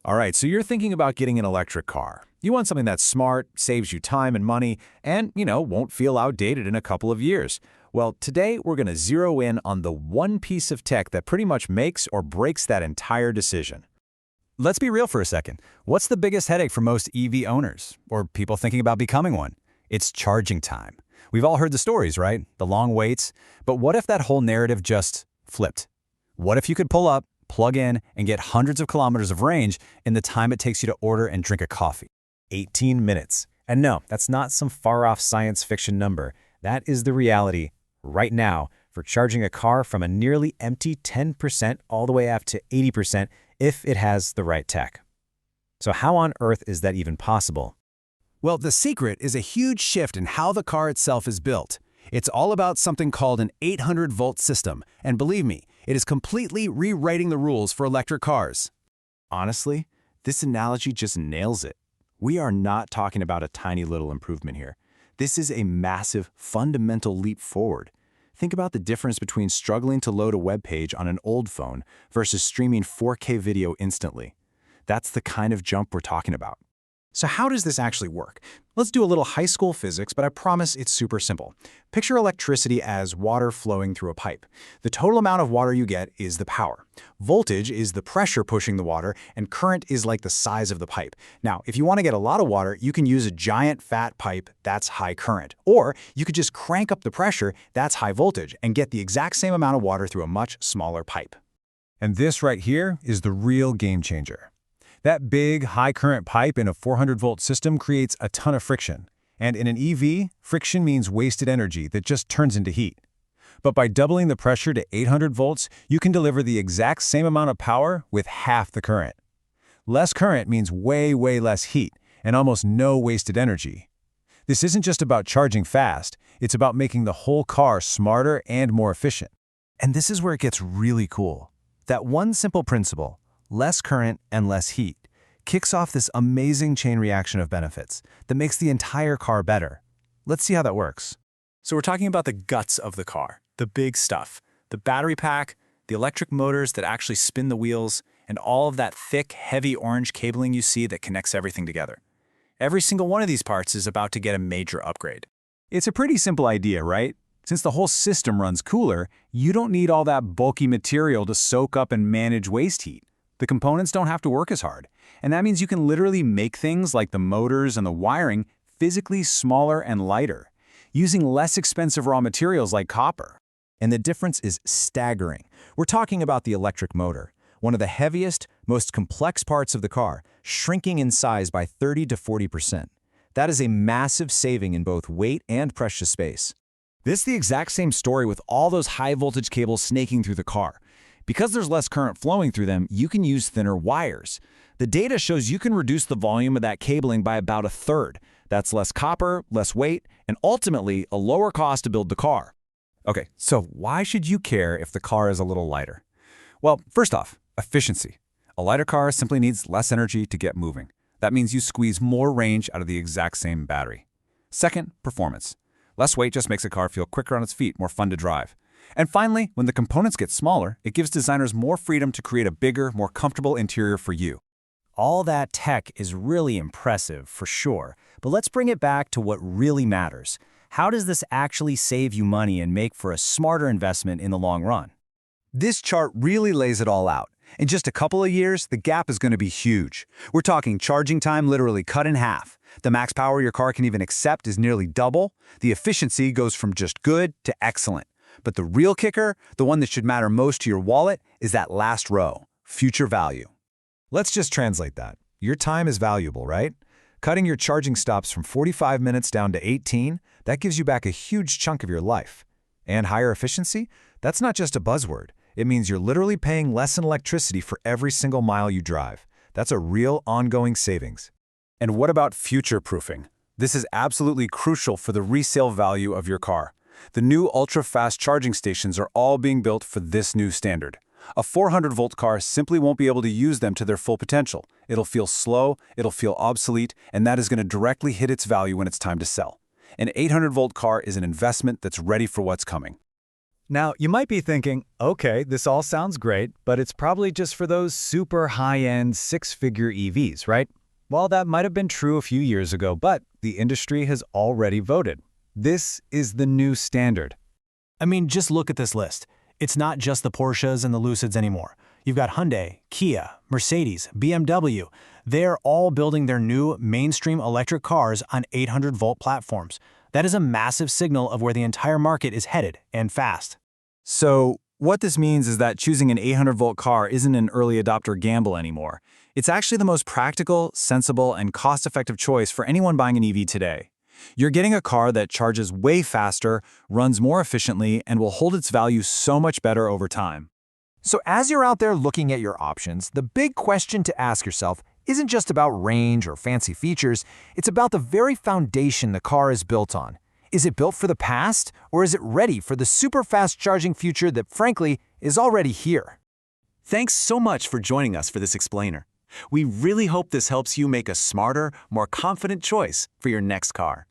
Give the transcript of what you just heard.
All right, so you're thinking about getting an electric car. You want something that's smart, saves you time and money, and, won't feel outdated in a couple of years. Well, today we're going to zero in on the one piece of tech that pretty much makes or breaks that entire decision. Let's be real for a second. What's the biggest headache for most EV owners, or people thinking about becoming one? It's charging time. We've all heard the stories, right? The long waits. But what if that whole narrative just flipped? What if you could pull up, plug in, and get hundreds of kilometers of range in the time it takes you to order and drink a coffee? 18 minutes. And no, that's not some far-off science fiction number. That is the reality right now for charging a car from a nearly empty 10% all the way up to 80% if it has the right tech. So how on earth is that even possible? Well, the secret is a huge shift in how the car itself is built. It's all about something called an 800-volt system, and believe me, it is completely rewriting the rules for electric cars. Honestly, this analogy just nails it. We are not talking about a tiny little improvement here. This is a massive, fundamental leap forward. Think about the difference between struggling to load a web page on an old phone versus streaming 4K video instantly. That's the kind of jump we're talking about. So how does this actually work? Let's do a little high school physics, but I promise it's super simple. Picture electricity as water flowing through a pipe. The total amount of water you get is the power. Voltage is the pressure pushing the water, and current is like the size of the pipe. Now, if you want to get a lot of water, you can use a giant fat pipe, that's high current. Or you could just crank up the pressure, that's high voltage, and get the exact same amount of water through a much smaller pipe. And this right here is the real game changer. That big, high-current pipe in a 400-volt system creates a ton of friction. And in an EV, friction means wasted energy that just turns into heat. But by doubling the pressure to 800 volts, you can deliver the exact same amount of power with half the current. Less current means way less heat and almost no wasted energy. This isn't just about charging fast, it's about making the whole car smarter and more efficient. And this is where it gets really cool. That one simple principle, less current and less heat, kicks off this amazing chain reaction of benefits that makes the entire car better. Let's see how that works. So we're talking about the guts of the car, the big stuff, the battery pack, the electric motors that actually spin the wheels, and all of that thick, heavy orange cabling you see that connects everything together. Every single one of these parts is about to get a major upgrade. It's a pretty simple idea, right? Since the whole system runs cooler, you don't need all that bulky material to soak up and manage waste heat. The components don't have to work as hard, and that means you can literally make things like the motors and the wiring physically smaller and lighter, using less expensive raw materials like copper. And the difference is staggering. We're talking about the electric motor, one of the heaviest, most complex parts of the car, shrinking in size by 30 to 40%. That is a massive saving in both weight and precious space. This is the exact same story with all those high-voltage cables snaking through the car. Because there's less current flowing through them, you can use thinner wires. The data shows you can reduce the volume of that cabling by about a third. That's less copper, less weight, and ultimately a lower cost to build the car. Okay, so why should you care if the car is a little lighter? Well, first off, efficiency. A lighter car simply needs less energy to get moving. That means you squeeze more range out of the exact same battery. Second, performance. Less weight just makes a car feel quicker on its feet, more fun to drive. And finally, when the components get smaller, it gives designers more freedom to create a bigger, more comfortable interior for you. All that tech is really impressive, for sure, but let's bring it back to what really matters. How does this actually save you money and make for a smarter investment in the long run? This chart really lays it all out. In just a couple of years, the gap is going to be huge. We're talking charging time literally cut in half. The max power your car can even accept is nearly double. The efficiency goes from just good to excellent. But the real kicker, the one that should matter most to your wallet, is that last row, future value. Let's just translate that. Your time is valuable, right? Cutting your charging stops from 45 minutes down to 18, that gives you back a huge chunk of your life. And higher efficiency? That's not just a buzzword. It means you're literally paying less in electricity for every single mile you drive. That's a real ongoing savings. And what about future-proofing? This is absolutely crucial for the resale value of your car. The new ultra-fast charging stations are all being built for this new standard. A 400-volt car simply won't be able to use them to their full potential. It'll feel slow, it'll feel obsolete, and that is going to directly hit its value when it's time to sell. An 800-volt car is an investment that's ready for what's coming. Now, you might be thinking, okay, this all sounds great, but it's probably just for those super high-end six-figure EVs, right? Well, that might have been true a few years ago, but the industry has already voted. This is the new standard. I mean, just look at this list. It's not just the Porsches and the Lucids anymore. You've got Hyundai, Kia, Mercedes, BMW. They're all building their new mainstream electric cars on 800-volt platforms. That is a massive signal of where the entire market is headed, and fast. So what this means is that choosing an 800-volt car isn't an early adopter gamble anymore. It's actually the most practical, sensible, and cost-effective choice for anyone buying an EV today. You're getting a car that charges way faster, runs more efficiently, and will hold its value so much better over time. So as you're out there looking at your options, the big question to ask yourself isn't just about range or fancy features, it's about the very foundation the car is built on. Is it built for the past, or is it ready for the super fast charging future that, frankly, is already here? Thanks so much for joining us for this explainer. We really hope this helps you make a smarter, more confident choice for your next car.